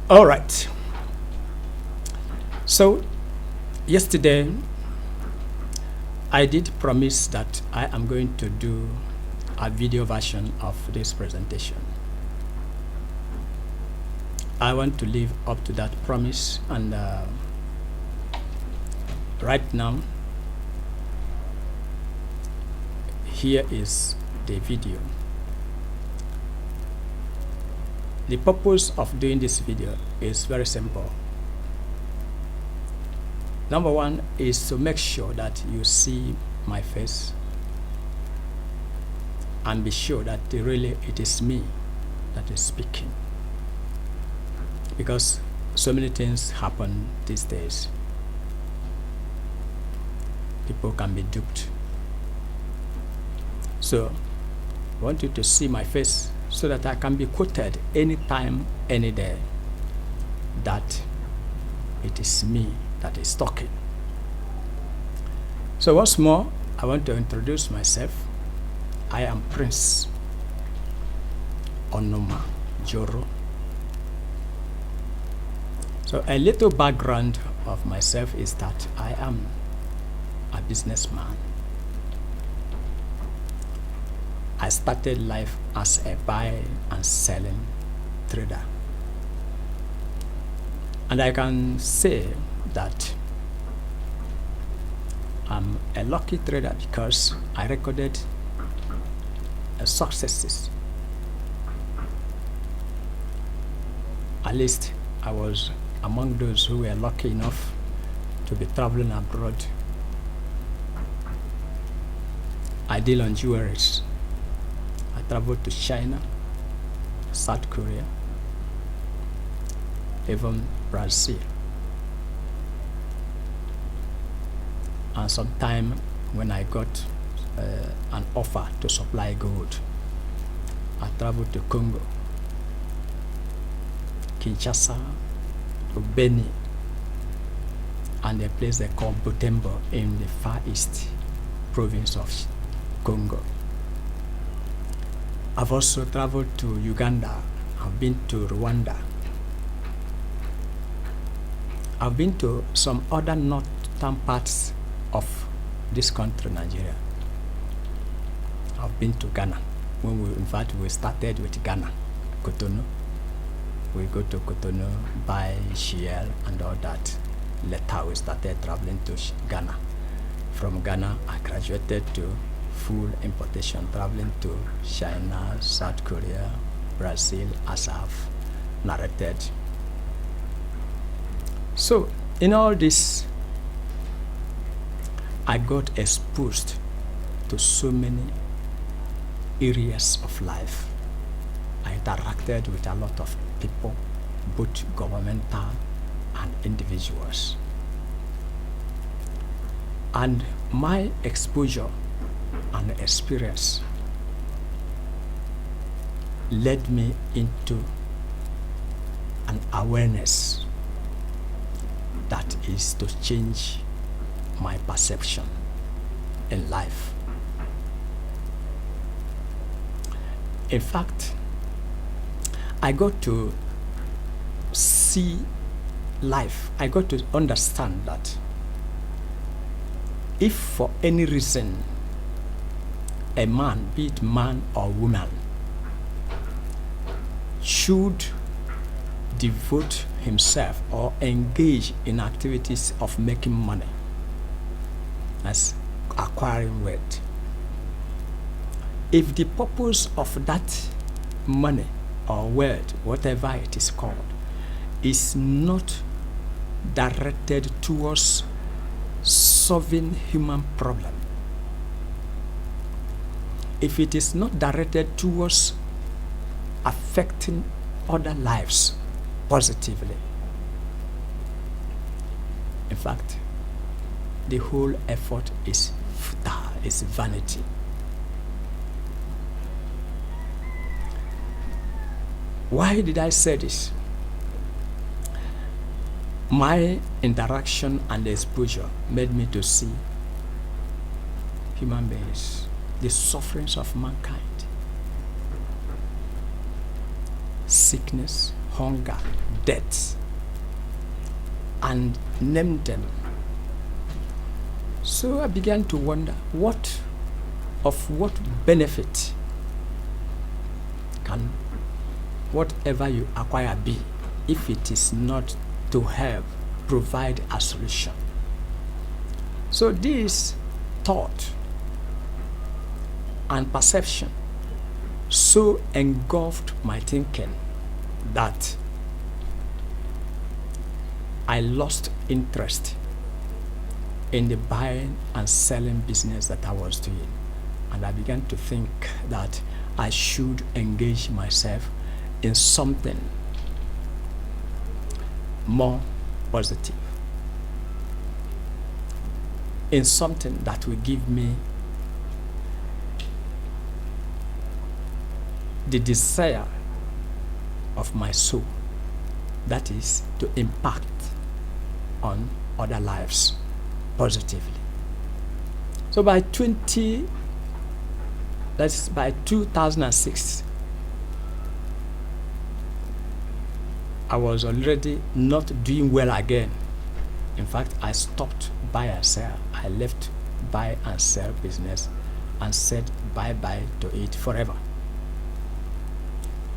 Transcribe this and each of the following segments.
All right. So, yesterday I did promise that I am going to do a video version of this presentation. I want to live up to that promise, and right now, here is the video. The purpose of doing this video is very simple. Number one is to make sure that you see my face and be sure that really it is me that is speaking. Because so many things happen these days. People can be duped. So I want you to see my face so that I can be quoted anytime, any day, that it is me that is talking. So once more, I want to introduce myself. I am Prince Onoma Joro. So a little background of myself is that I am a businessman. I started life as a buy and selling trader. And I can say that I'm a lucky trader because I recorded successes. At least I was among those who were lucky enough to be traveling abroad. I deal on jewelries. I traveled to China, South Korea, even Brazil. And sometime when I got an offer to supply gold, I traveled to Congo, Kinshasa, to Beni, and a place they call Butembo in the Far East province of Congo. I've also traveled to Uganda. I've been to Rwanda. I've been to some other northern parts of this country, Nigeria. I've been to Ghana. In fact, we started with Ghana, Cotonou. We go to Cotonou, buy shell and all that. Later, we started traveling to Ghana. From Ghana, I graduated to full importation, traveling to China, South Korea, Brazil, as I've narrated. So, in all this, I got exposed to so many areas of life. I interacted with a lot of people, both governmental and individuals. And my exposure and experience led me into an awareness that is to change my perception in life. In fact, I got to see life. I got to understand that if for any reason a man, be it man or woman, should devote himself or engage in activities of making money, as acquiring wealth, if the purpose of that money or wealth, whatever it is called, is not directed towards solving human problem, if it is not directed towards affecting other lives positively, in fact, the whole effort is futile, is vanity. Why did I say this? My interaction and exposure made me to see human beings, the sufferings of mankind, sickness, hunger, death, and named them. So I began to wonder, what benefit can whatever you acquire be if it is not to help provide a solution? So this thought and perception so engulfed my thinking that I lost interest in the buying and selling business that I was doing. And I began to think that I should engage myself in something more positive, in something that will give me the desire of my soul, that is to impact on other lives positively. So by 2006, I was already not doing well again. In fact, I stopped buy and sell. I left buy and sell business and said bye-bye to it forever.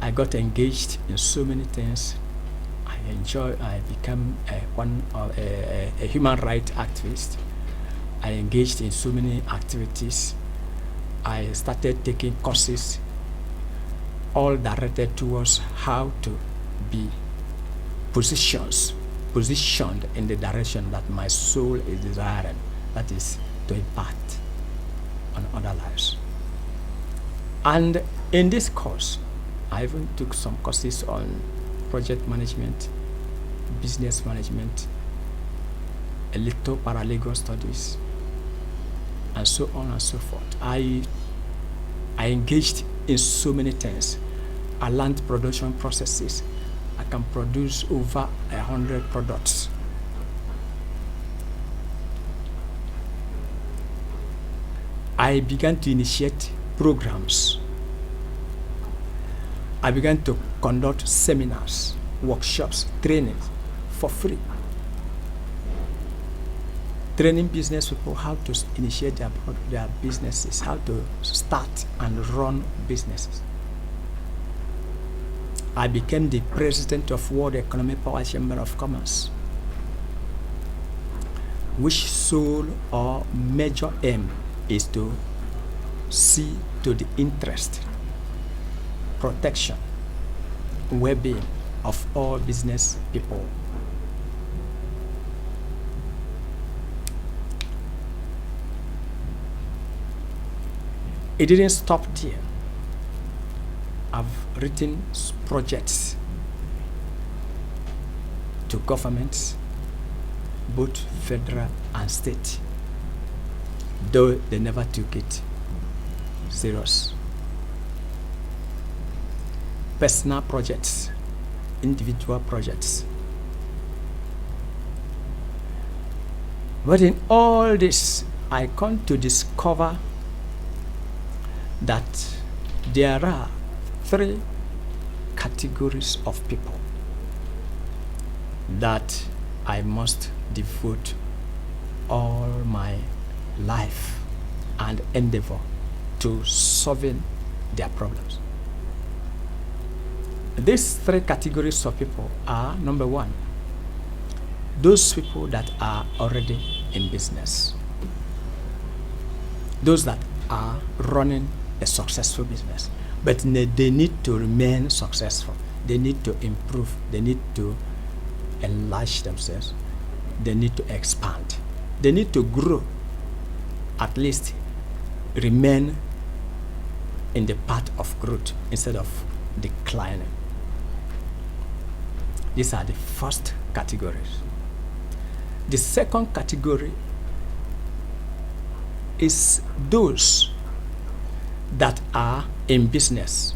I got engaged in so many things. I became a human rights activist. I engaged in so many activities. I started taking courses, all directed towards how to be positioned in the direction that my soul is desiring, that is to impact on other lives. And in this course, I even took some courses on project management, business management, a little paralegal studies, and so on and so forth. I engaged in so many things. I learned production processes. I can produce over 100 products. I began to initiate programs. I began to conduct seminars, workshops, trainings for free. Training business people how to initiate their businesses, how to start and run businesses. I became the president of World Economic Power Chamber of Commerce, which sole or major aim is to see to the interest, protection, well-being of all business people. It didn't stop there. I've written projects to governments, both federal and state, though they never took it serious. Personal projects, individual projects. But in all this, I come to discover that there are 3 categories of people that I must devote all my life and endeavor to solving their problems. These 3 categories of people are, number 1, those people that are already in business, those that are running a successful business, but they need to remain successful. They need to improve. They need to enlarge themselves. They need to expand. They need to grow, at least remain in the path of growth instead of declining. These are the first categories. The second category is those that are in business,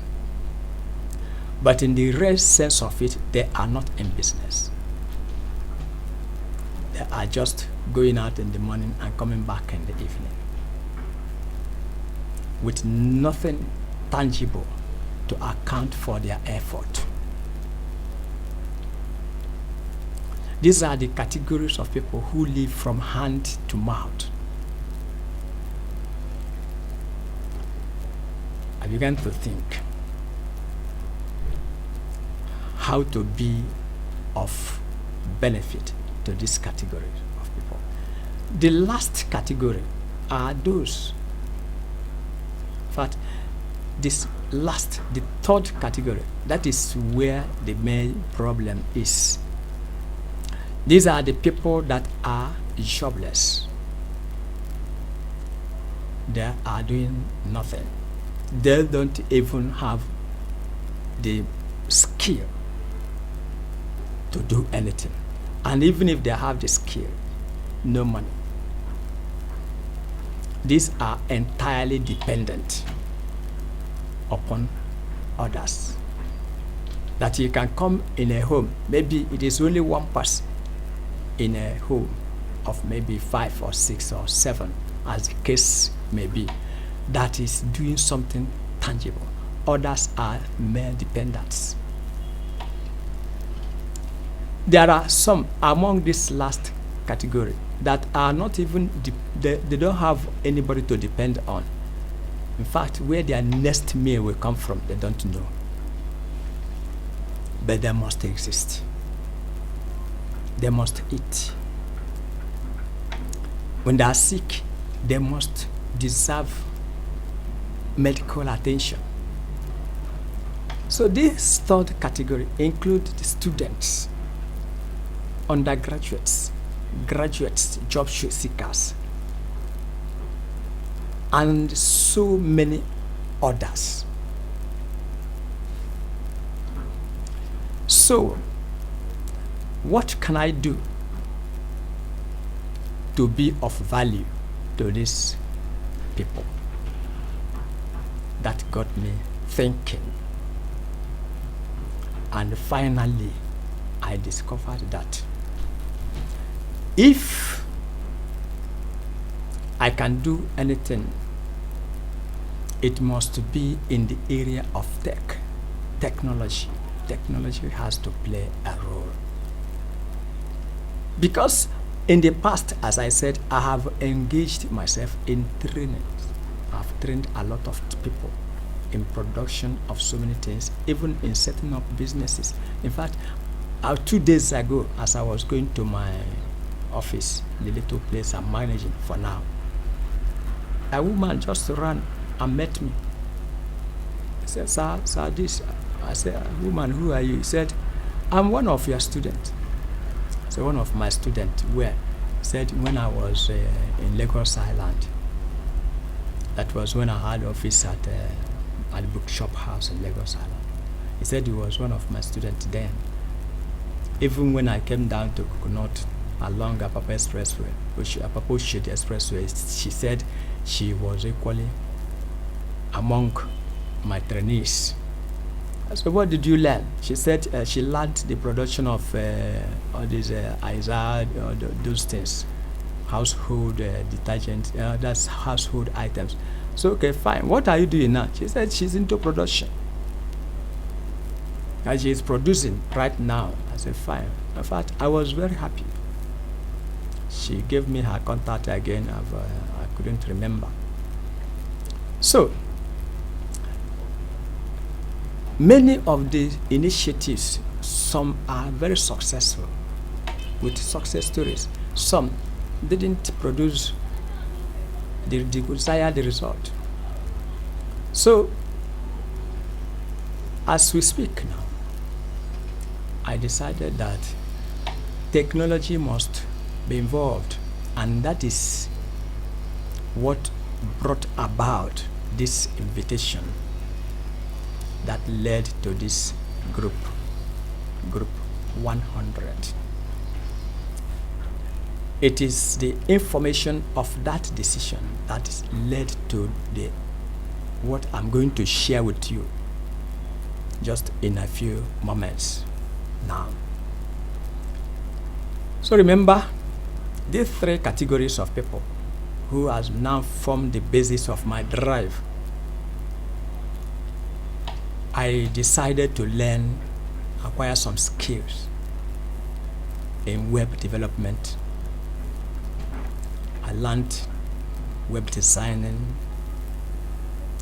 but in the real sense of it, they are not in business. They are just going out in the morning and coming back in the evening with nothing tangible to account for their effort. These are the categories of people who live from hand to mouth. I began to think how to be of benefit to this category of people. The last category are those. In fact, this last, the third category, that is where the main problem is. These are the people that are jobless. They are doing nothing. They don't even have the skill to do anything. And even if they have the skill, no money. These are entirely dependent upon others. That you can come in a home, maybe it is only one person in a home of maybe 5 or 6 or 7, as the case may be, that is doing something tangible. Others are mere dependents. There are some among this last category that are not even, they don't have anybody to depend on. In fact, where their next meal will come from, they don't know. But they must exist. They must eat. When they are sick, they must deserve medical attention. So this third category includes the students, undergraduates, graduates, job seekers, and so many others. So, what can I do to be of value to these people? That got me thinking. And finally, I discovered that if I can do anything, it must be in the area of technology. Technology has to play a role. Because in the past, as I said, I have engaged myself in training. I've trained a lot of people in production of so many things, even in setting up businesses. In fact, 2 days ago, as I was going to my office, the little place I'm managing for now, a woman just ran and met me. I said, sir, this. I said, woman, who are you? He said, I'm one of your students. I said, one of my students. Where? He said, when I was in Lagos Island. That was when I had office at the bookshop house in Lagos Island. He said he was one of my students then. Even when I came down to Coconut along Apapa Expressway, Apapa Shade Expressway, she said she was equally among my trainees. I said, what did you learn? She said she learned the production of all these those things, household detergent, that's household items. So, okay, fine. What are you doing now? She said she's into production. And she is producing right now. I said, fine. In fact, I was very happy. She gave me her contact again. I couldn't remember. So, many of the initiatives, some are very successful with success stories. Some didn't produce the desired result. So, as we speak now, I decided that technology must be involved, and that is what brought about this invitation that led to this group 100. It is the information of that decision that is led to what I'm going to share with you just in a few moments now. So remember, these 3 categories of people who has now formed the basis of my drive. I decided to acquire some skills in web development. I learned web designing.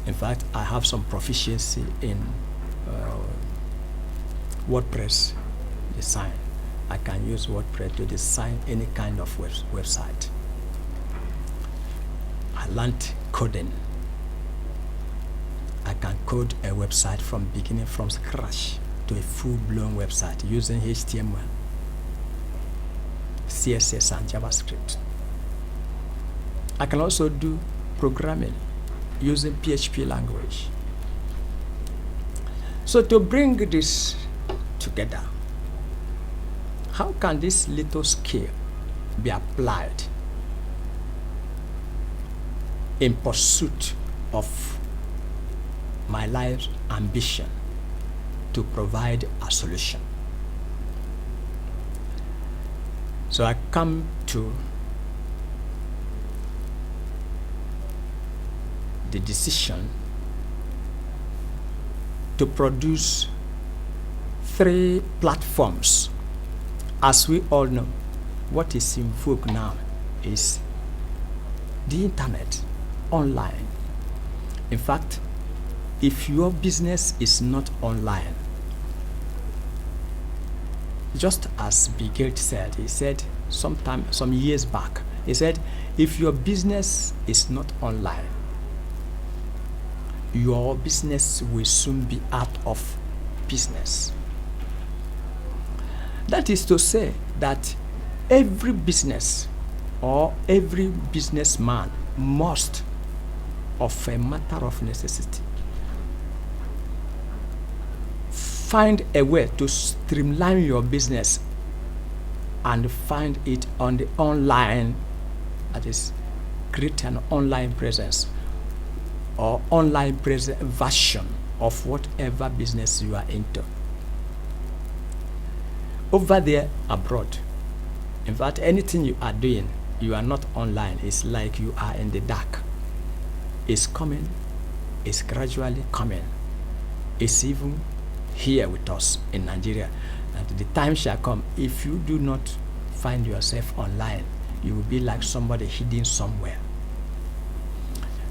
In fact, I have some proficiency in WordPress design. I can use WordPress to design any kind of website. I learned coding. I can code a website from beginning, from scratch to a full-blown website using HTML, CSS, and JavaScript. I can also do programming using PHP language. So to bring this together, how can this little skill be applied in pursuit of my life's ambition to provide a solution? So I come to the decision to produce 3 platforms. As we all know, what is in vogue now is the internet, online. In fact, if your business is not online, just as Bill Gates said, he said some years back, he said, if your business is not online, your business will soon be out of business. That is to say that every business or every businessman must, of a matter of necessity, find a way to streamline your business and find it on the online, that is, create an online presence or online version of whatever business you are into. Over there abroad, in fact, anything you are doing, you are not online. It's like you are in the dark. It's coming, it's gradually coming. It's even here with us in Nigeria. And the time shall come, if you do not find yourself online, you will be like somebody hidden somewhere.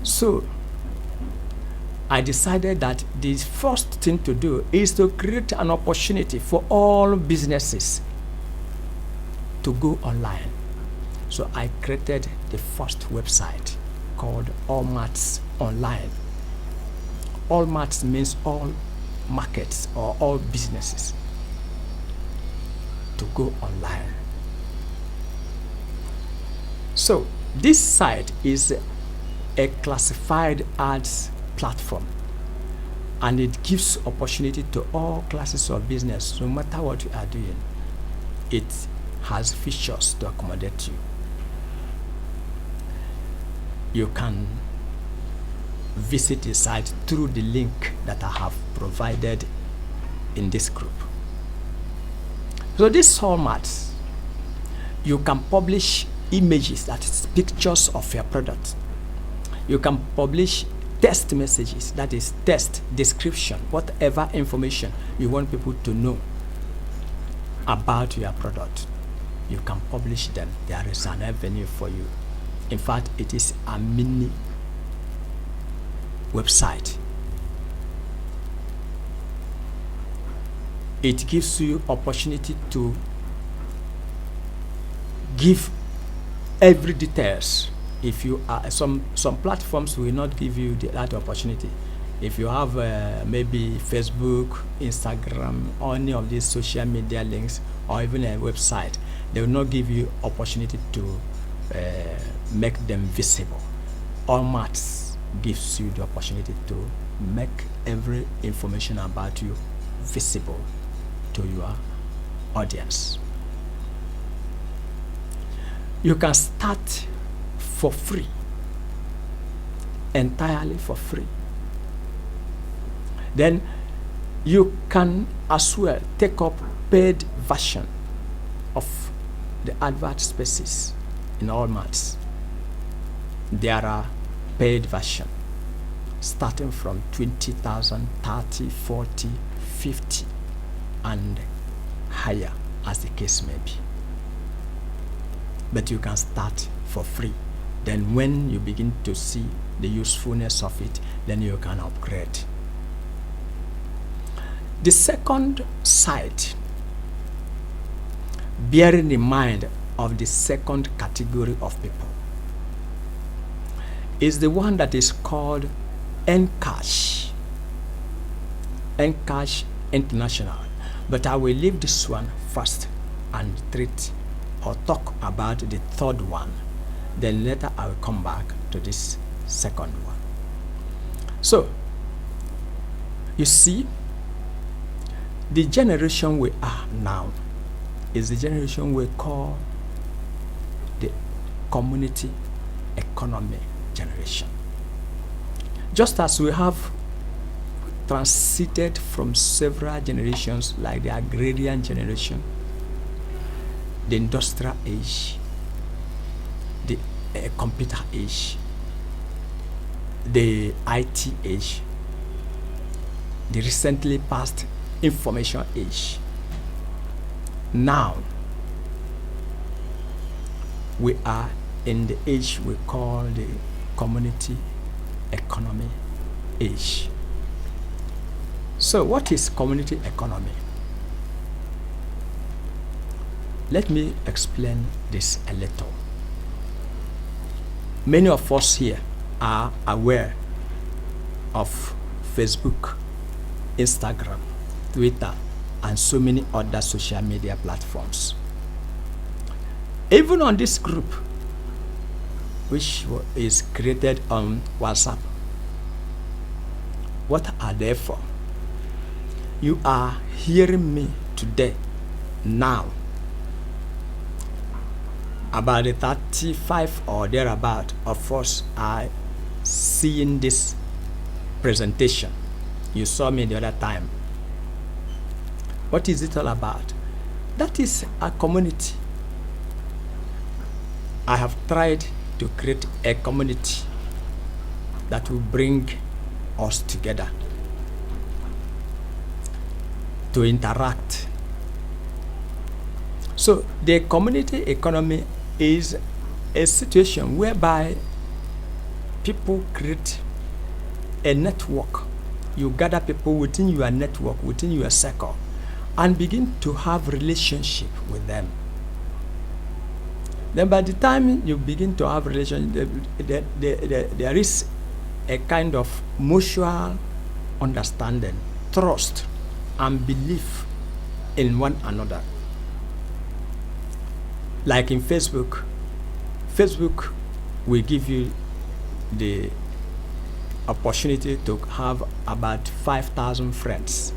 So I decided that the first thing to do is to create an opportunity for all businesses to go online. So I created the first website called Allmarts Online. Allmarts means all markets or all businesses to go online. So this site is a classified ads platform, and it gives opportunity to all classes of business, no matter what you are doing. It has features to accommodate you. You can visit the site through the link that I have provided in this group. So this Allmarts, you can publish images, that is pictures of your product. You can publish text messages, that is text description, whatever information you want people to know about your product. You can publish them. There is an avenue for you. In fact, it is a mini website. It gives you opportunity to give every details. If you are some platforms will not give you that opportunity. If you have maybe Facebook, Instagram, or any of these social media links, or even a website, they will not give you opportunity to make them visible. Allmarts gives you the opportunity to make every information about you visible to your audience. You can start for free, entirely for free. Then you can as well take up paid version of the advert spaces in Allmarts. There are paid version starting from 20,000, 30, 40, 50 and higher, as the case may be. but you can start for free. Then when you begin to see the usefulness of it, then you can upgrade. The second side, bearing in mind of the second category of people, is the one that is called Encash. Encash International. But I will leave this one first and treat or talk about the third one. Then later I will come back to this second one. So, you see, the generation we are now is the generation we call the community economy generation. Just as we have transited from several generations like the agrarian generation, the industrial age, the computer age, the IT age, the recently passed information age. Now, we are in the age we call the community economy age. So, what is community economy? Let me explain this a little. Many of us here are aware of Facebook, Instagram, Twitter, and so many other social media platforms. Even on this group, which is created on WhatsApp, what are they for? You are hearing me today, now. About the 35 or thereabout of us are seeing this presentation. You saw me the other time. What is it all about? That is a community. I have tried to create a community that will bring us together to interact. So the community economy is a situation whereby people create a network. You gather people within your network, within your circle, and begin to have relationship with them. Then by the time you begin to have relationship, there is a kind of mutual understanding, trust, and belief in one another. Like in Facebook, Facebook will give you the opportunity to have about 5,000 friends.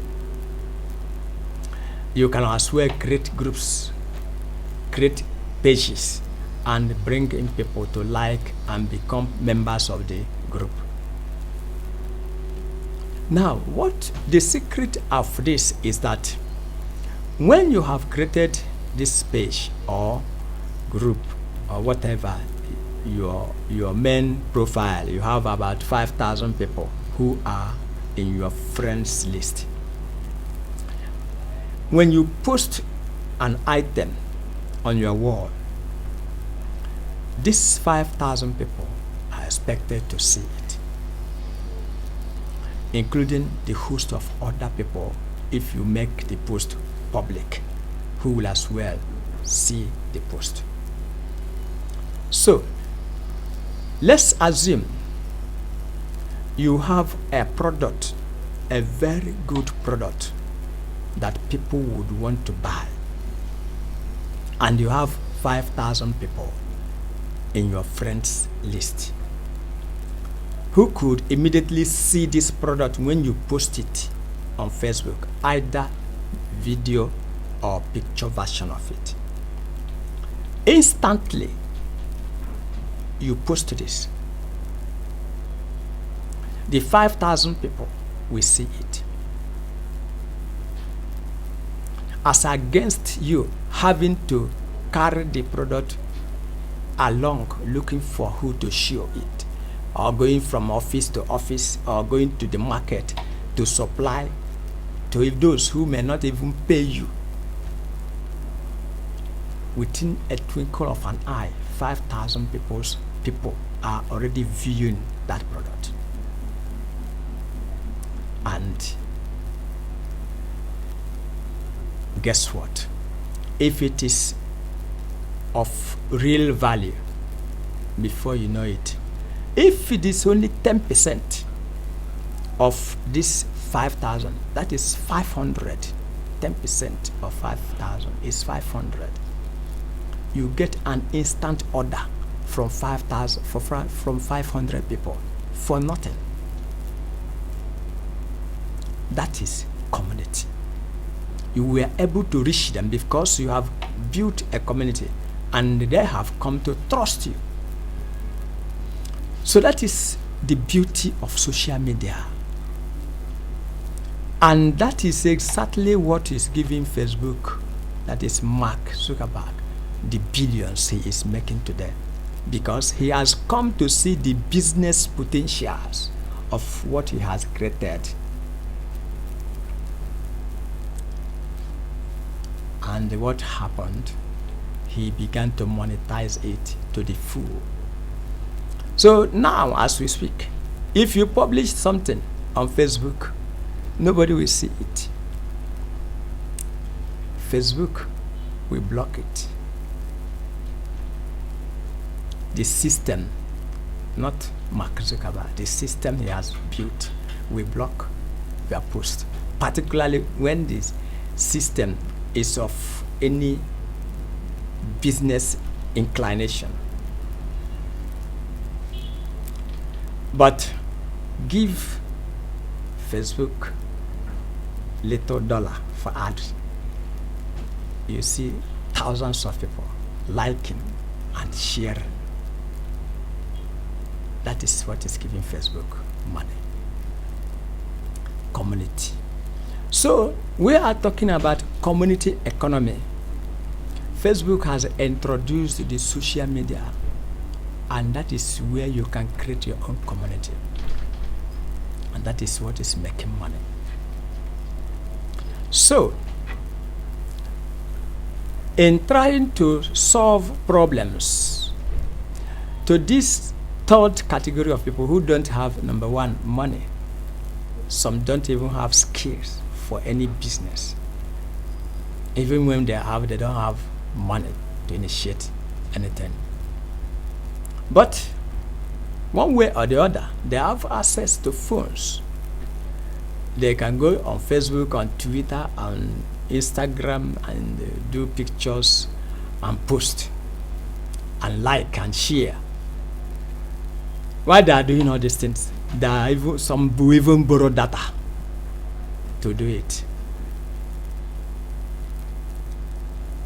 You can as well create groups, create pages, and bring in people to like and become members of the group. Now, what the secret of this is that when you have created this page or group or whatever, your main profile, you have about 5,000 people who are in your friends list. When you post an item on your wall, these 5,000 people are expected to see it, including the host of other people if you make the post public, who will as well see the post. So, let's assume you have a product, a very good product that people would want to buy, and you have 5,000 people in your friends list who could immediately see this product when you post it on Facebook, either video or picture version of it. Instantly, you post this. The 5,000 people will see it. As against you having to carry the product along looking for who to show it, or going from office to office, or going to the market to supply to those who may not even pay you. within a twinkle of an eye, 5,000 people are already viewing that product. And guess what? If it is of real value, before you know it, if it is only 10% of this 5,000, that is 500. 10% of 5,000 is 500. You get an instant order from 5,000 from 500 people for nothing. That is community. You were able to reach them because you have built a community and they have come to trust you. So that is the beauty of social media. And that is exactly what is giving Facebook, that is Mark Zuckerberg, the billions he is making today. Because he has come to see the business potentials of what he has created. And what happened? He began to monetize it to the full. So now, as we speak, if you publish something on Facebook, nobody will see it. Facebook will block it. The system, not Mark Zuckerberg, the system he has built will block your post, particularly when this system is of any business inclination. But give Facebook little dollar for ads. You see thousands of people liking and sharing. That is what is giving Facebook money. Community. So we are talking about community economy. Facebook has introduced the social media, and that is where you can create your own community. And that is what is making money. So, in trying to solve problems to this third category of people who don't have, number one, money. Some don't even have skills for any business. Even when they don't have money to initiate anything. But one way or the other, they have access to phones. They can go on Facebook, on Twitter, on Instagram, and do pictures and post and like and share. While they are doing all these things, some even borrow data to do it.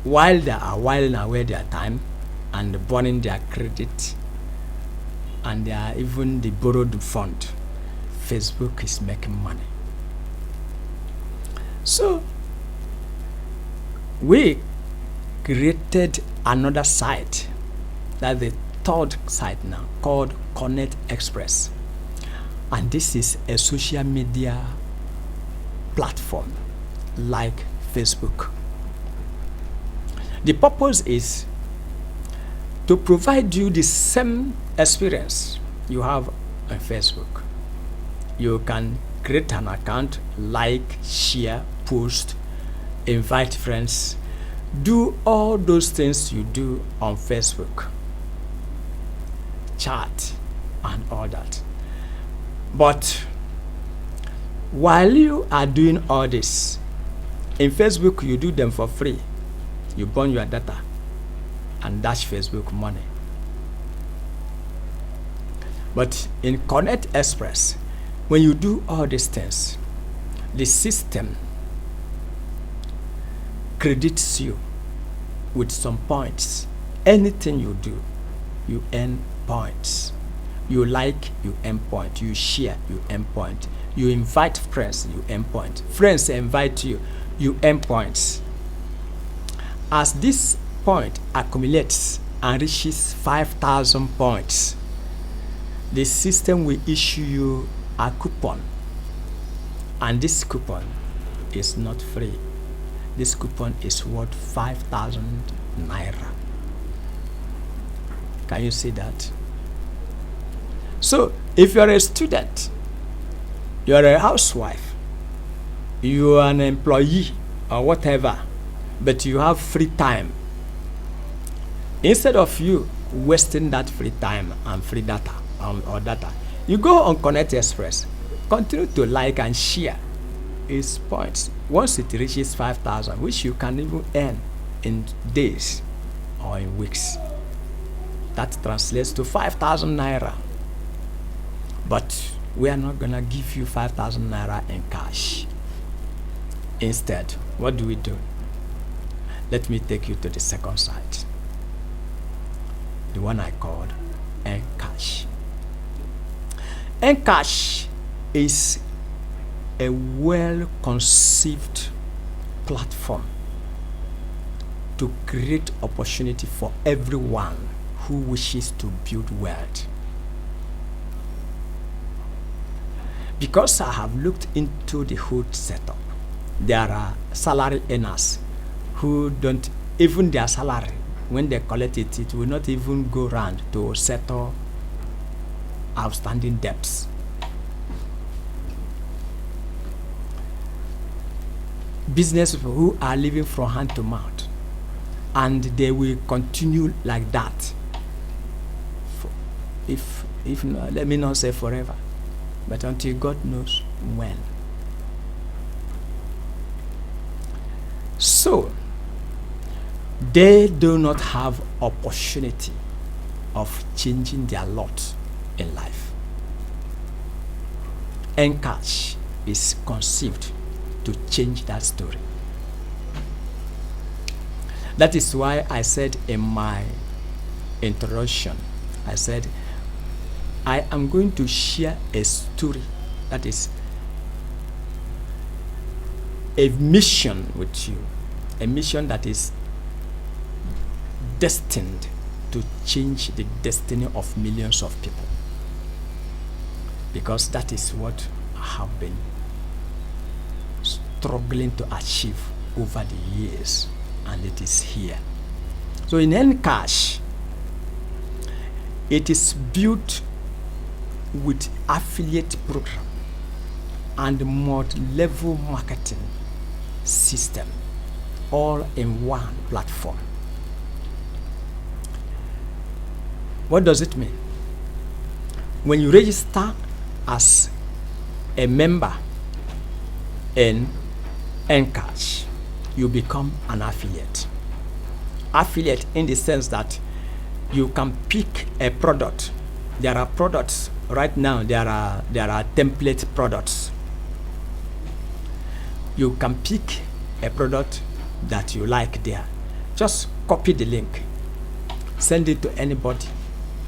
While they are whiling away their time and burning their credit, and they are even the borrowed fund, Facebook is making money. So we created another site, that's the third site now, called Connect Express. And this is a social media platform like Facebook. The purpose is to provide you the same experience you have on Facebook. You can create an account, like, share, post, invite friends, do all those things you do on Facebook, chat and all that. But while you are doing all this, in Facebook you do them for free. You burn your data and dash Facebook money. But in Connect Express, when you do all these things, the system credits you with some points. Anything you do, you earn points. You like, you earn point. You share, you earn point. You invite friends, you earn point. Friends invite you, you earn points. As this point accumulates and reaches 5,000 points, the system will issue you a coupon. And this coupon is not free. This coupon is worth 5,000 naira. Can you see that? So if you're a student, you're a housewife, you are an employee or whatever, but you have free time, instead of you wasting that free time and free data or data, you go on Connect Express, continue to like and share its points. Once it reaches 5,000, which you can even earn in days or in weeks, that translates to 5,000 naira. But we are not gonna give you 5,000 naira in cash. Instead, what do? Let me take you to the second side, the one I called Encash. Encash is a well-conceived platform to create opportunity for everyone who wishes to build wealth. Because I have looked into the whole setup, there are salary earners who don't even their salary, when they collect it, it will not even go round to settle outstanding debts. Business people who are living from hand to mouth, and they will continue like that. If not, let me not say forever, but until God knows when. So they do not have opportunity of changing their lot in life. Encash is conceived to change that story. That is why I said in my introduction, I said, I am going to share a story that is a mission with you, a mission that is destined to change the destiny of millions of people. Because that is what I have been struggling to achieve over the years, and it is here. So in Encash, it is built with affiliate program and multi-level marketing system, all in one platform. What does it mean? When you register as a member in Encash, you become an affiliate. Affiliate in the sense that you can pick a product. There are products right now, there are template products. You can pick a product that you like there. Just copy the link, send it to anybody,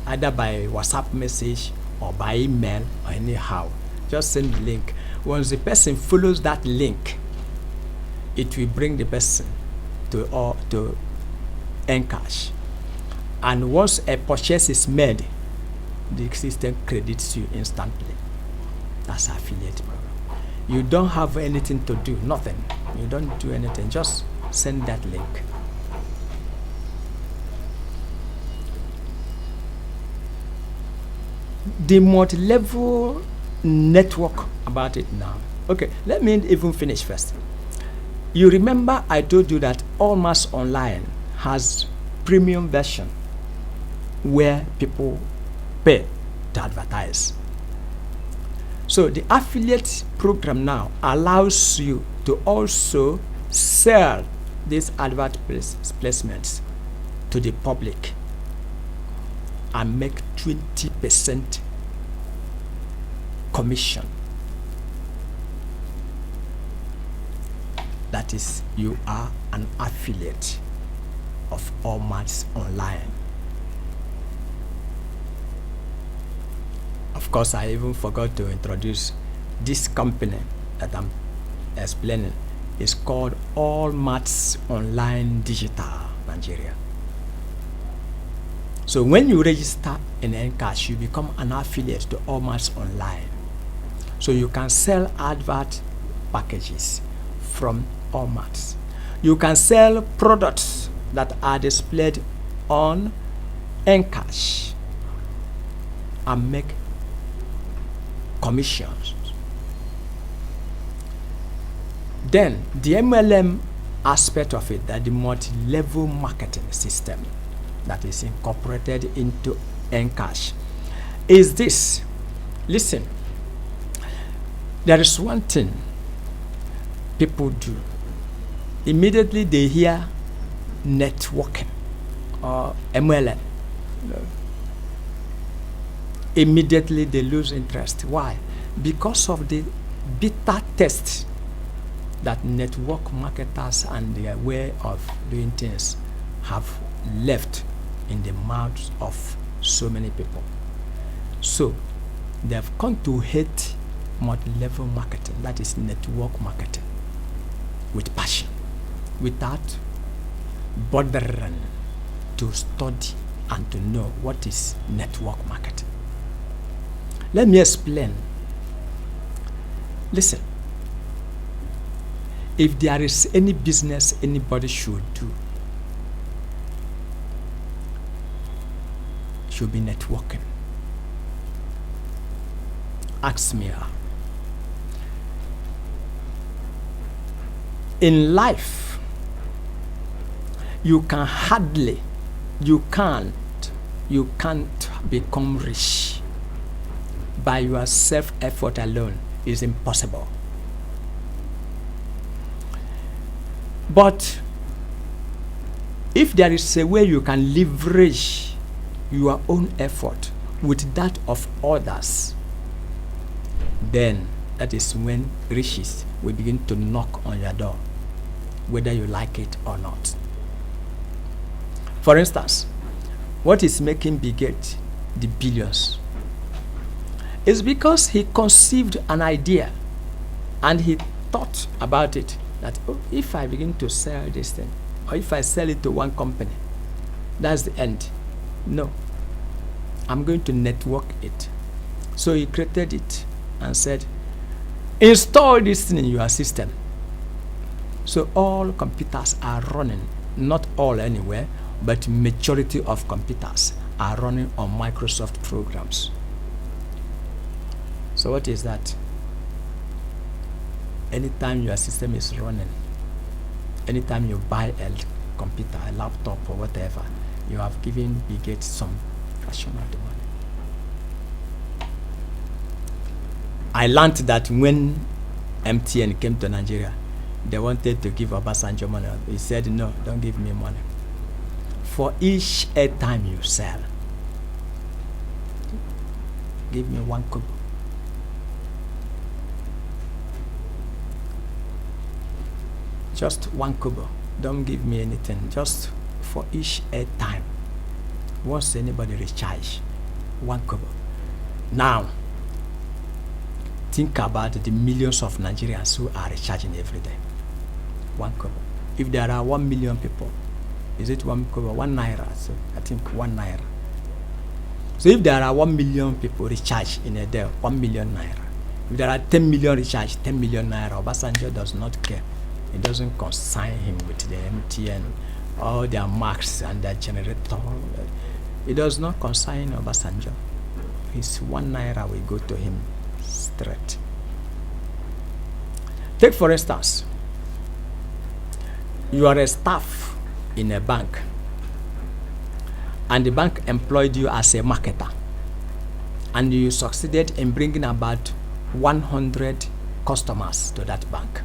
either by WhatsApp message or by email or anyhow. Just send the link. Once the person follows that link, it will bring the person to Encash. And once a purchase is made, the system credits you instantly. That's affiliate program. You don't have anything to do, nothing. You don't do anything, just send that link. The multi-level network about it now. Okay, let me even finish first. You remember I told you that Allmarts Online has premium version where people pay to advertise. So the affiliate program now allows you to also sell these advert placements to the public and make 20% commission. That is, you are an affiliate of Allmarts Online. Of course, I even forgot to introduce this company that I'm explaining. It's called Allmarts Online Digital Nigeria. So when you register in Encash, you become an affiliate to Allmarts Online. So you can sell advert packages from Allmarts. You can sell products that are displayed on Encash and make commissions. Then the MLM aspect of it, that the multi-level marketing system that is incorporated into Encash, is this. Listen, there is one thing people do. Immediately they hear networking or MLM, immediately they lose interest. Why? Because of the bitter taste that network marketers and their way of doing things have left in the mouths of so many people. So they've come to hate multi-level marketing, that is network marketing, with passion, without bothering to study and to know what is network marketing. Let me explain. Listen, if there is any business anybody should do, should be networking. Ask me how. In life, you can't become rich by your self-effort alone. Is impossible. But if there is a way you can leverage your own effort with that of others, then that is when riches will begin to knock on your door, whether you like it or not. For instance, what is making Bill Gates the billions is because he conceived an idea and he thought about it, that if I begin to sell this thing, or if I sell it to one company, that's the end. No, I'm going to network it. So he created it and said, install this thing in your system. So all computers are running, not all anywhere, but majority of computers are running on Microsoft programs. So what is that? Anytime your system is running, anytime you buy a computer, a laptop or whatever, you have given Bill Gates some fraction of the money. I learned that when MTN came to Nigeria, they wanted to give Obasanjo money. He said, no, don't give me money. For each airtime you sell, give me 1 kobo. Just 1 kobo. Don't give me anything. Just for each airtime. Once anybody recharge, 1 kobo. Now, think about the millions of Nigerians who are recharging every day. 1 kobo. If there are 1 million people, is it 1 kobo? 1 naira. So I think 1 naira. So if there are 1 million people recharge in a day, 1 million naira. If there are 10 million recharge, 10 million naira. Obasanjo does not care. It doesn't concern him with the MTN, all their marks and their generator. It does not concern Obasanjo. His 1 naira will go to him straight. Take for instance, you are a staff in a bank, and the bank employed you as a marketer, and you succeeded in bringing about 100 customers to that bank,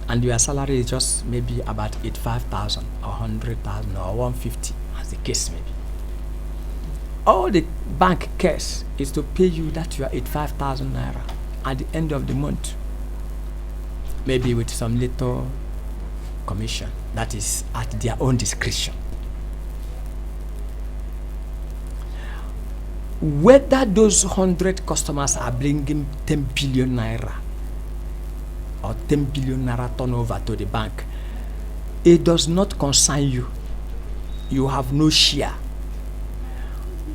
and your salary is just maybe about 85,000 or 100,000 or 150, as the case may be. All the bank cares is to pay you that your 85,000 naira at the end of the month, maybe with some little commission that is at their own discretion. Whether those 100 customers are bringing 10 billion naira or 10 billion naira turnover to the bank, it does not concern you. You have no share.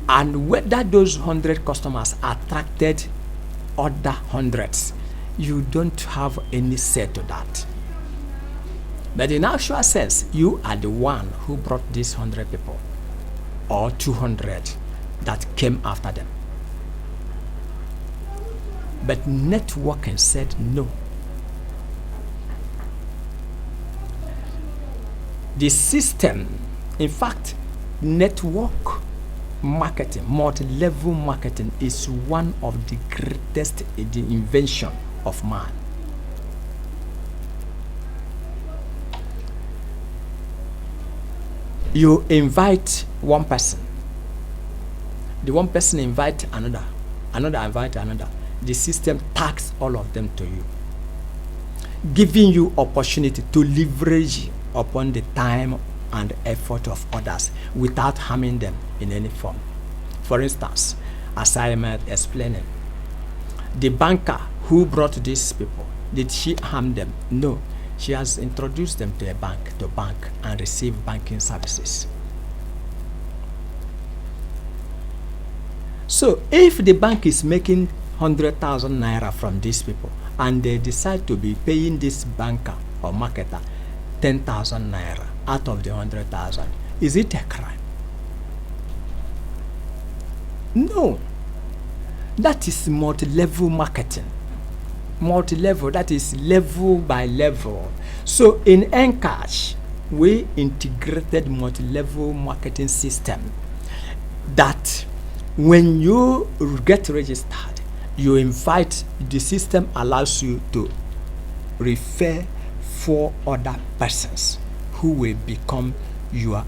And whether those 100 customers attracted other hundreds, you don't have any say to that. But in actual sense, you are the one who brought these 100 people or 200 that came after them. But networking said no. The system, in fact, network marketing, multi-level marketing is one of the greatest invention of man. You invite one person, the one person invite another, another invite another. The system tags all of them to you, giving you opportunity to leverage upon the time and effort of others without harming them in any form. For instance, as I might explaining, the banker who brought these people, did she harm them? No. She has introduced them to a bank, and receive banking services. So if the bank is making 100,000 naira from these people, and they decide to be paying this banker or marketer 10,000 naira out of the 100,000, is it a crime? No. That is multi-level marketing. Multi-level, that is level by level. So in Encash, we integrated multi-level marketing system that when you get registered, you invite, the system allows you to refer 4 other persons who will become your,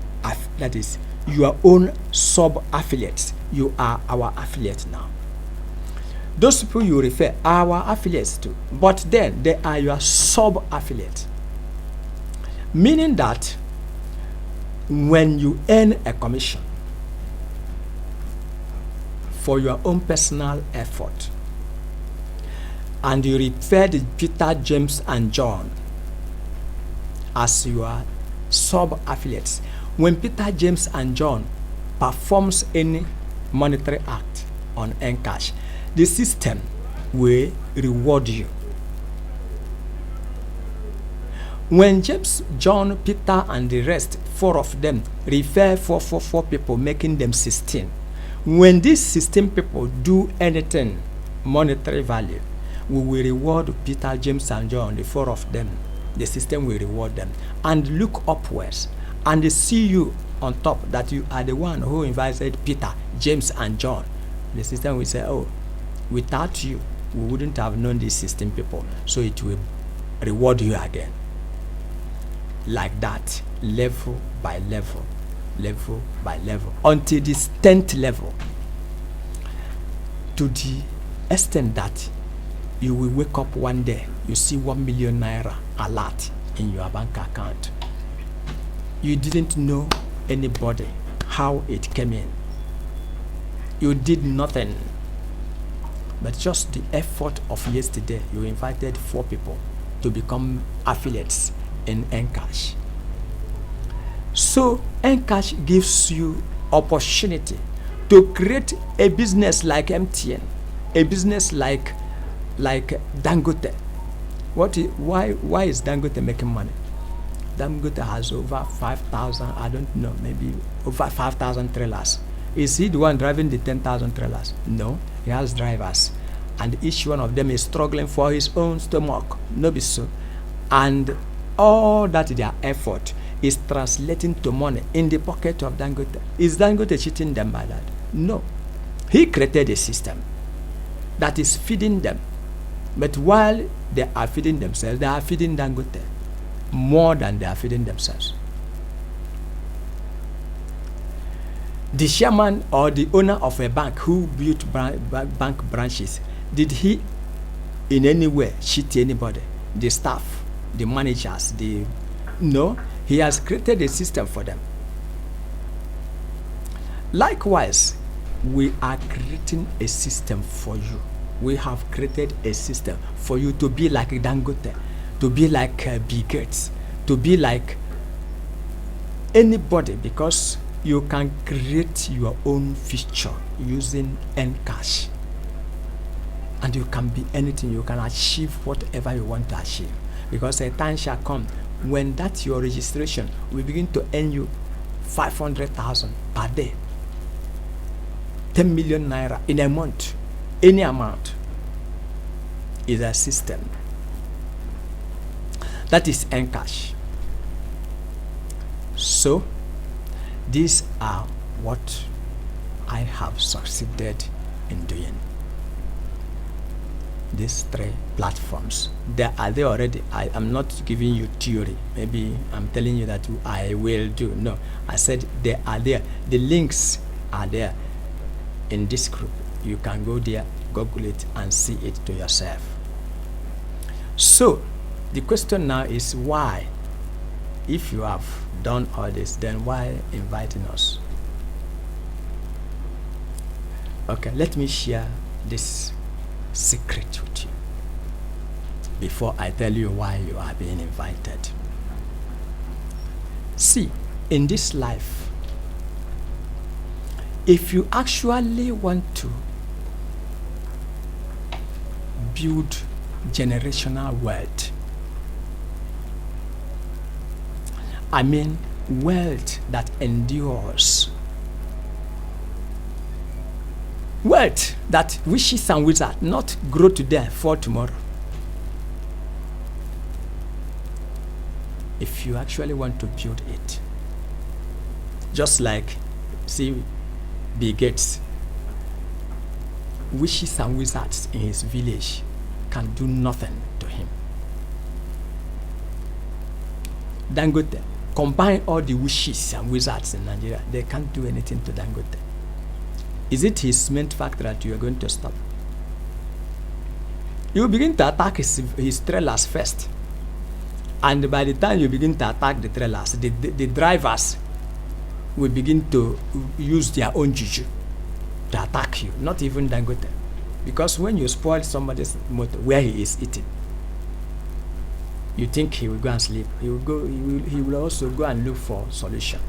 that is your own sub-affiliates. You are our affiliate now. Those people you refer are our affiliates too, but then they are your sub-affiliates. Meaning that when you earn a commission for your own personal effort, and you refer the Peter, James, and John as your sub-affiliates, when Peter, James, and John performs any monetary act on Encash, the system will reward you. When James, John, Peter, and the rest, 4 of them, refer four people, making them 16. When these 16 people do anything monetary value, we will reward Peter, James, and John, the 4 of them. The system will reward them and look upwards, and they see you on top, that you are the one who invited Peter, James, and John. The system will say, oh, without you, we wouldn't have known these 16 people, so it will reward you again. Like that, level by level, level by level, until this 10th level, to the extent that you will wake up one day, you see 1 million naira alert in your bank account. You didn't know anybody, how it came in. You did nothing, but just the effort of yesterday, you invited 4 people to become affiliates in Encash. So Encash gives you opportunity to create a business like MTN, a business like Dangote. Why is Dangote making money? Dangote has over 5,000, I don't know, maybe over 5,000 trailers. Is he the one driving the 10,000 trailers? No, he has drivers, and each one of them is struggling for his own stomach. No be so. And all that their effort is translating to money in the pocket of Dangote. Is Dangote cheating them by that? No. He created a system that is feeding them. But while they are feeding themselves, they are feeding Dangote more than they are feeding themselves. The chairman or the owner of a bank who built bank branches, did he in any way cheat anybody? The staff, the managers, no, he has created a system for them. Likewise, we are creating a system for you. We have created a system for you to be like Dangote, to be like Bill Gates, to be like anybody, because you can create your own future using Encash. And you can be anything, you can achieve whatever you want to achieve. Because a time shall come when that's your registration, we begin to earn you 500,000 per day, 10 million naira in a month, any amount is a system. That is Encash. So these are what I have succeeded in doing. These 3 platforms, they are there already. I am not giving you theory. Maybe I'm telling you that I will do. No, I said they are there. The links are there in this group. You can go there, Google it, and see it to yourself. So the question now is why? If you have done all this, then why inviting us? Okay, let me share this secret with you before I tell you why you are being invited. See, in this life, if you actually want to build generational wealth, I mean wealth that endures, wealth that witches and wizards not grow today for tomorrow. If you actually want to build it, just like, see, Bill Gates, witches and wizards in his village can do nothing to him. Dangote, combine all the witches and wizards in Nigeria, they can't do anything to Dangote. Is it his cement factory that you are going to stop? You begin to attack his trailers first. And by the time you begin to attack the trailers, the drivers will begin to use their own juju to attack you, not even Dangote. Because when you spoil somebody's motor where he is eating, you think he will go and sleep. He will also go and look for solution.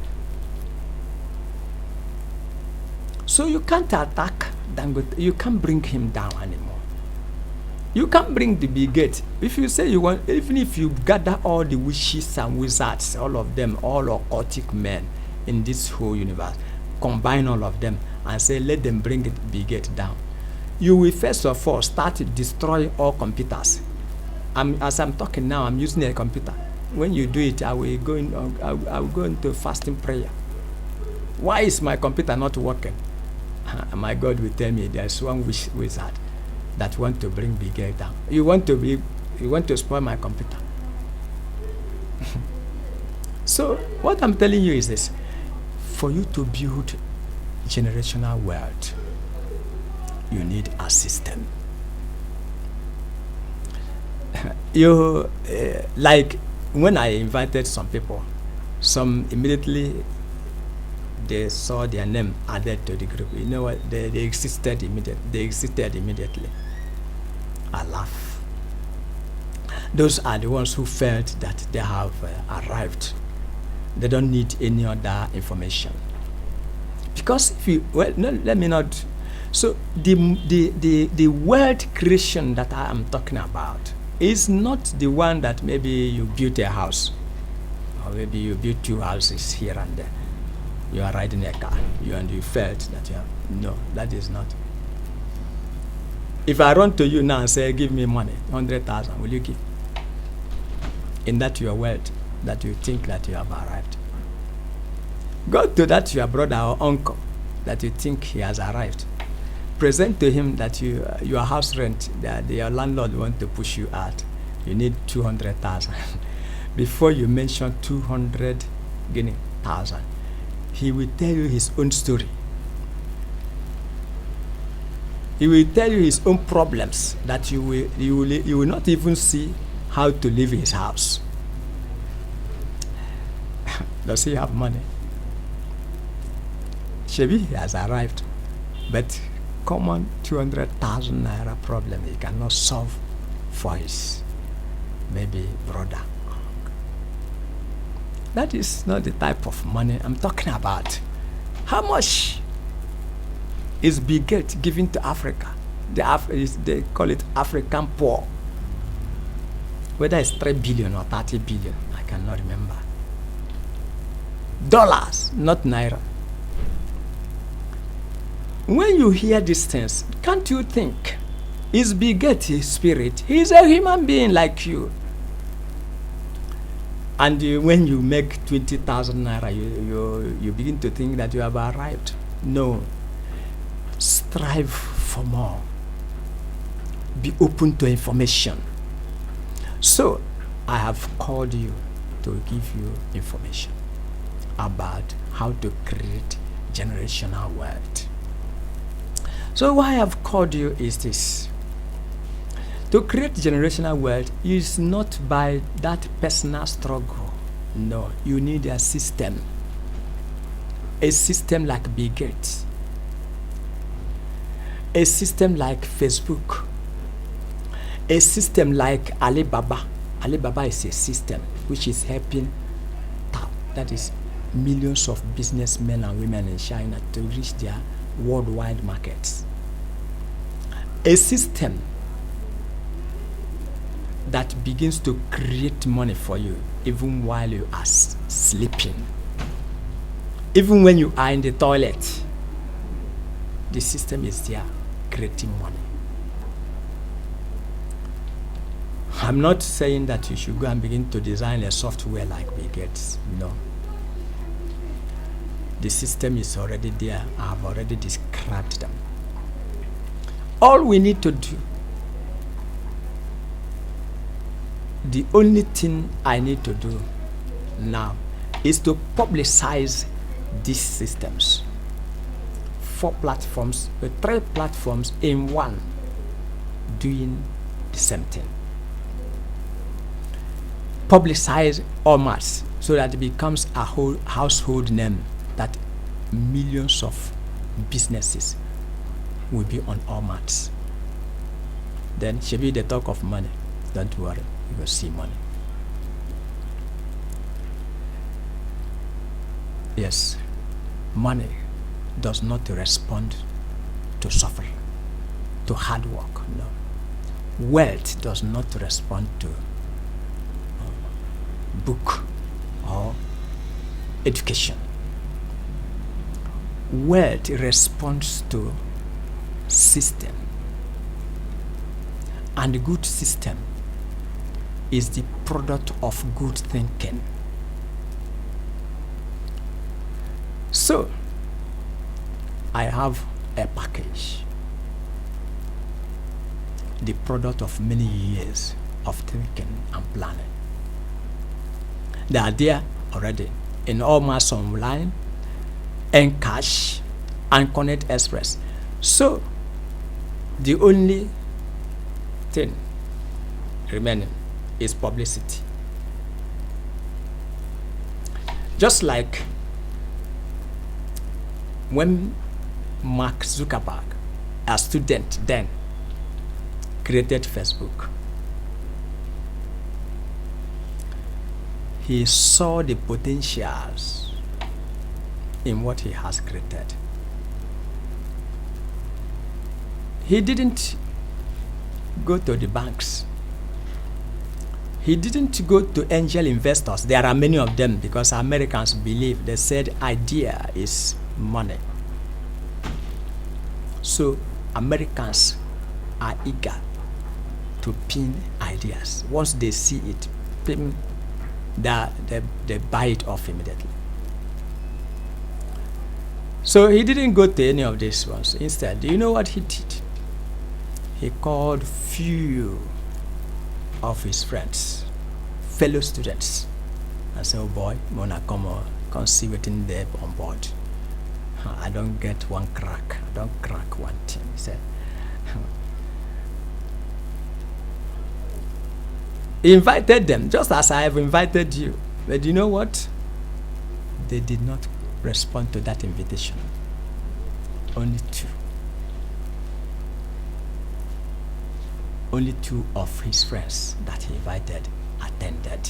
So you can't attack Dangote. You can't bring him down anymore. You can't bring the Bill Gates. If you say you want, even if you gather all the witches and wizards, all of them, all occultic men in this whole universe, combine all of them and say, let them bring it, Bill Gates down. You will first of all start destroying all computers. As I'm talking now, I'm using a computer. When you do it, I will go into fasting prayer. Why is my computer not working? My God will tell me there's one wizard that want to bring Bill Gates down. You want to spoil my computer. So what I'm telling you is this: for you to build generational wealth, you need a system. Like when I invited some people, some immediately they saw their name added to the group. You know what? They existed immediately. I laugh. Those are the ones who felt that they have arrived. They don't need any other information. Because if you, well, no, let me not. So the wealth creation that I am talking about is not the one that maybe you built a house, or maybe you built 2 houses here and there. You are riding a car, and you felt that you have. No, that is not. If I run to you now and say, give me money, 100,000, will you give? In that your wealth, that you think that you have arrived. Go to that your brother or uncle that you think he has arrived. Present to him that your house rent, that your landlord want to push you out. You need 200,000. Before you mention 200,000, he will tell you his own story. He will tell you his own problems that you will not even see how to leave his house. Does he have money? Shebi, he has arrived, but common 200,000 naira problem he cannot solve for his maybe brother. That is not the type of money I'm talking about. How much is Bill Gates giving to Africa? They call it African poor. Whether it's 3 billion or 30 billion, I cannot remember. Dollars, not naira. When you hear these things, can't you think, is Bill Gates his spirit? He's a human being like you. And when you make 20,000 naira, you begin to think that you have arrived. No. Strive for more. Be open to information. So, I have called you to give you information about how to create generational wealth. So why I have called you is this. To create generational wealth is not by that personal struggle. No, you need a system. A system like Bill Gates. A system like Facebook. A system like Alibaba. Alibaba is a system which is helping, that is, millions of businessmen and women in China to reach their worldwide markets. A system that begins to create money for you even while you are sleeping. Even when you are in the toilet, the system is there creating money. I'm not saying that you should go and begin to design a software like Bill Gates. No. The system is already there. I've already described them. All we need to do, the only thing I need to do now is to publicize these systems. 4 platforms, 3 platforms in one, doing the same thing. Publicize Allmarts so that it becomes a whole household name, that millions of businesses will be on Allmarts. Then should be the talk of money. Don't worry, you will see money. Yes, money does not respond to suffering, to hard work. No. Wealth does not respond to book or education. Wealth responds to system, and a good system is the product of good thinking. So, I have a package, the product of many years of thinking and planning. They are there already in Allmarts Online, Encash, and Connect Express. So, the only thing remaining is publicity. Just like when Mark Zuckerberg, a student then, created Facebook, he saw the potentials in what he has created. He didn't go to the banks. He didn't go to angel investors. There are many of them because Americans believe, they said idea is money. So Americans are eager to pin ideas. Once they see it, they buy it off immediately. So he didn't go to any of these ones. Instead, do you know what he did? He called few of his friends, fellow students, and said, "Oh boy, Mona, come see what's in there on board. I don't get one crack. I don't crack one thing." He said. He invited them, just as I have invited you. But you know what? They did not respond to that invitation. Only 2. Only 2 of his friends that he invited attended.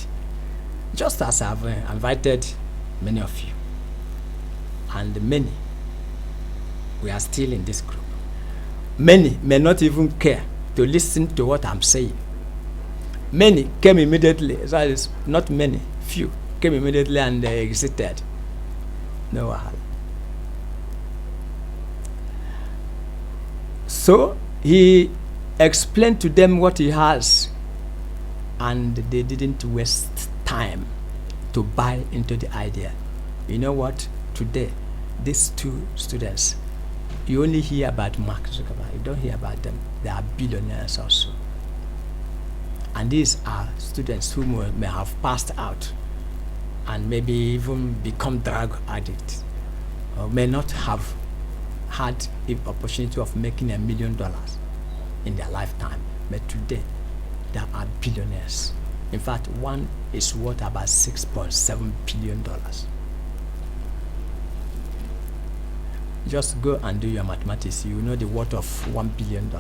Just as I've invited many of you. And many, we are still in this group. Many may not even care to listen to what I'm saying. Many came immediately. That is not many, few came immediately and they exited. No wahala. So he explained to them what he has, and they didn't waste time to buy into the idea. You know what? Today, these two students, you only hear about Mark Zuckerberg. You don't hear about them. They are billionaires also. And these are students who may have passed out and maybe even become drug addicts, or may not have had the opportunity of making $1 million in their lifetime. But today, they are billionaires. In fact, one is worth about $6.7 billion. Just go and do your mathematics. You know the worth of $1 billion.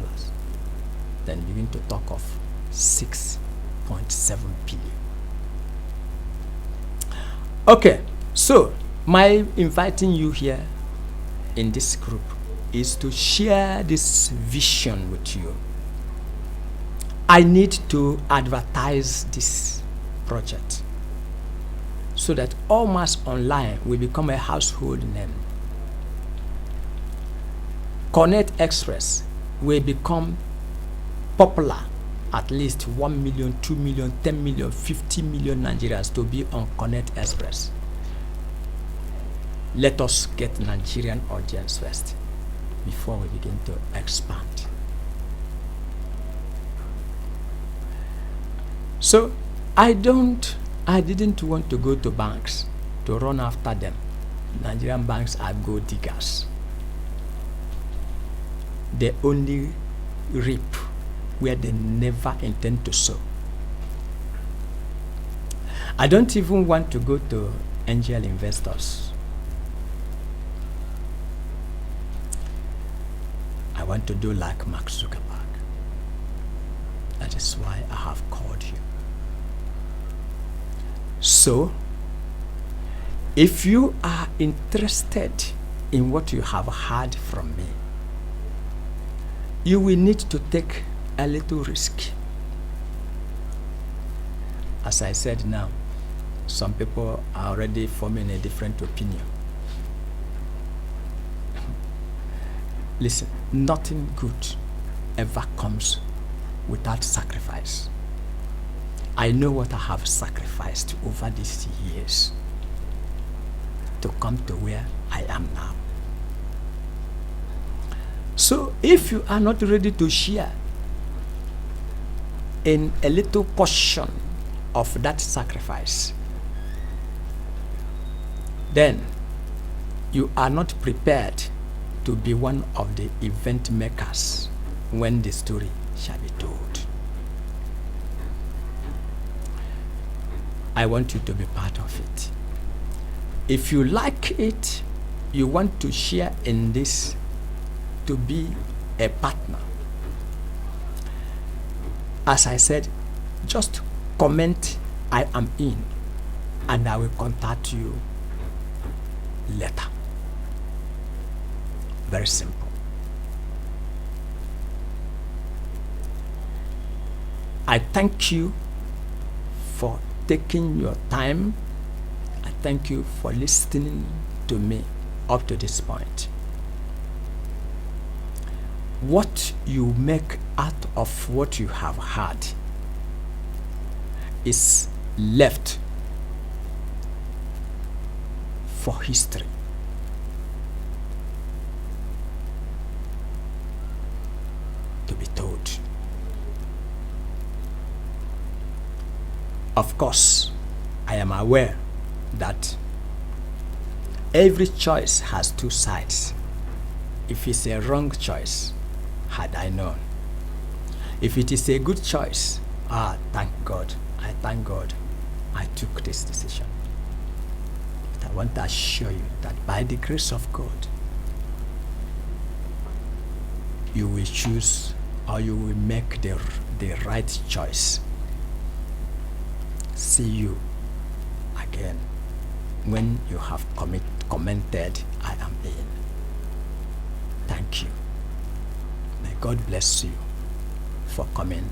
Then begin to talk of 6.7 billion. Okay, so my inviting you here in this group is to share this vision with you. I need to advertise this project so that Allmarts Online will become a household name. Connect Express will become popular. At least 1 million, 2 million, 10 million, 50 million Nigerians to be on Connect Express. Let us get Nigerian audience first before we begin to expand. So I didn't want to go to banks to run after them. Nigerian banks are gold diggers. They only reap where they never intend to sow. I don't even want to go to angel investors. I want to do like Mark Zuckerberg. That is why I have called you. So, if you are interested in what you have heard from me, you will need to take a little risk. As I said now, some people are already forming a different opinion. Listen, nothing good ever comes without sacrifice. I know what I have sacrificed over these years to come to where I am now. So if you are not ready to share in a little portion of that sacrifice, then you are not prepared to be one of the event makers when the story shall be told. I want you to be part of it. If you like it, you want to share in this, to be a partner, as I said, just comment I am in, and I will contact you later. Very simple. I thank you for taking your time. I thank you for listening to me up to this point. What you make out of what you have heard is left for history. To be told. Of course, I am aware that every choice has two sides. If it's a wrong choice, had I known. If it is a good choice, thank God. I thank God I took this decision. But I want to assure you that by the grace of God, you will choose, or you will make the right choice. See you again when you have commented I am in. Thank you. May God bless you for coming